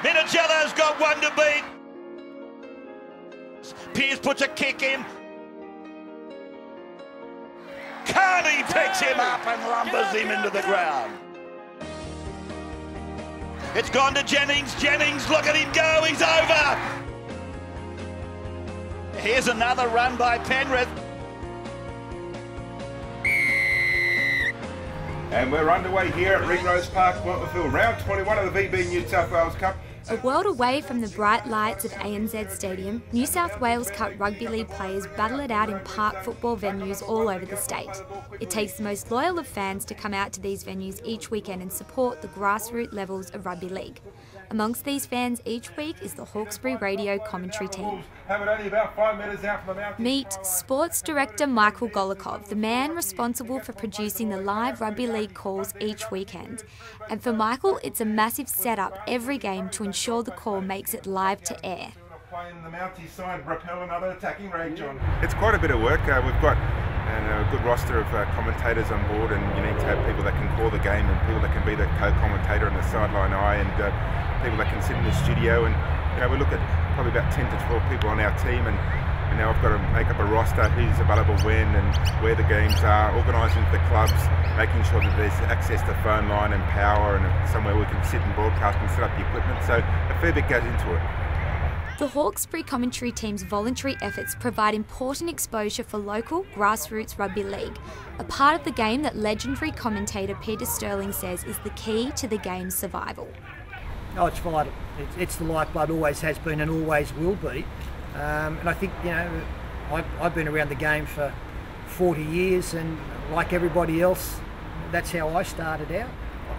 Minicello's got one to beat. Pearce puts a kick in. Carney picks him up and lumbers him into the ground. It's gone to Jennings. Jennings, look at him go. He's over. Here's another run by Penrith. And we're underway here at Ringrose Park, Wentworthville, round 21 of the VB New South Wales Cup. A world away from the bright lights of ANZ Stadium, New South Wales Cup Rugby League players battle it out in park football venues all over the state. It takes the most loyal of fans to come out to these venues each weekend and support the grassroots levels of rugby league. Amongst these fans each week is the Hawkesbury Radio commentary team. Meet Sports Director Michael Golikov, the man responsible for producing the live rugby league calls each weekend. And for Michael, it's a massive setup every game to ensure the call makes it live to air. It's quite a bit of work. We've got a good roster of commentators on board, and you need to have people that can call the game and people that can be the co-commentator and the sideline eye, and people that can sit in the studio. And we look at probably about 10 to 12 people on our team, and now I've got to make up a roster, who's available when and where the games are, organising the clubs, making sure that there's access to phone line and power and somewhere we can sit and broadcast and set up the equipment. So a fair bit goes into it. The Hawkesbury commentary team's voluntary efforts provide important exposure for local grassroots rugby league, a part of the game that legendary commentator Peter Sterling says is the key to the game's survival. Oh, it's vital. It's the lifeblood, always has been and always will be. And I think, I've been around the game for 40 years, and like everybody else, that's how I started out.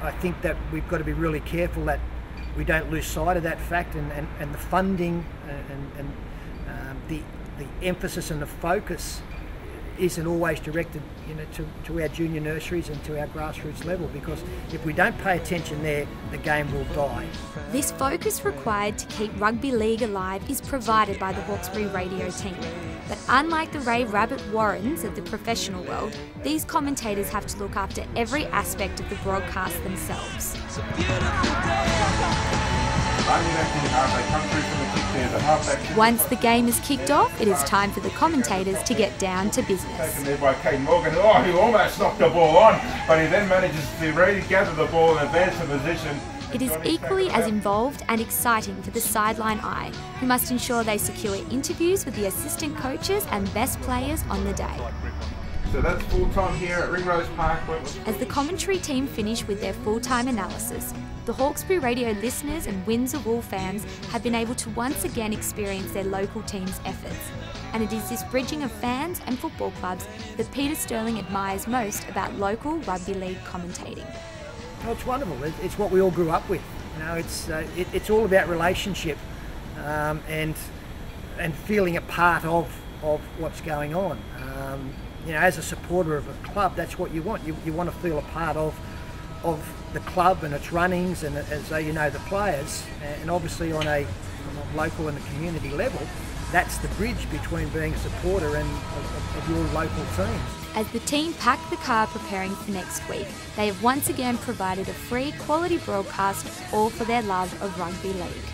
I think that we've got to be really careful that we don't lose sight of that fact, and the funding and the emphasis and the focus isn't always directed to our junior nurseries and to our grassroots level, because if we don't pay attention there, the game will die. This focus required to keep rugby league alive is provided by the Hawkesbury Radio team. But unlike the Ray Rabbit Warrens of the professional world, these commentators have to look after every aspect of the broadcast themselves. It's a beautiful day. Once the game is kicked off, it is time for the commentators to get down to business. There by Kate Morgan, he almost knocked the ball on, but he then manages to really gather the ball and advance the position. It is equally as involved and exciting for the sideline eye, who must ensure they secure interviews with the assistant coaches and best players on the day. So that's full-time here at Ringrose Park. As the commentary team finish with their full-time analysis, the Hawkesbury Radio listeners and Windsor Wool fans have been able to once again experience their local team's efforts. And it is this bridging of fans and football clubs that Peter Sterling admires most about local rugby league commentating. Oh, it's wonderful. It's what we all grew up with. It's all about relationship and feeling a part of what's going on. As a supporter of a club, that's what you want. You want to feel a part of the club and its runnings, and as though you know the players. And obviously on a local and the community level, that's the bridge between being a supporter and of your local teams. As the team pack the car preparing for next week, they have once again provided a free quality broadcast, all for their love of rugby league.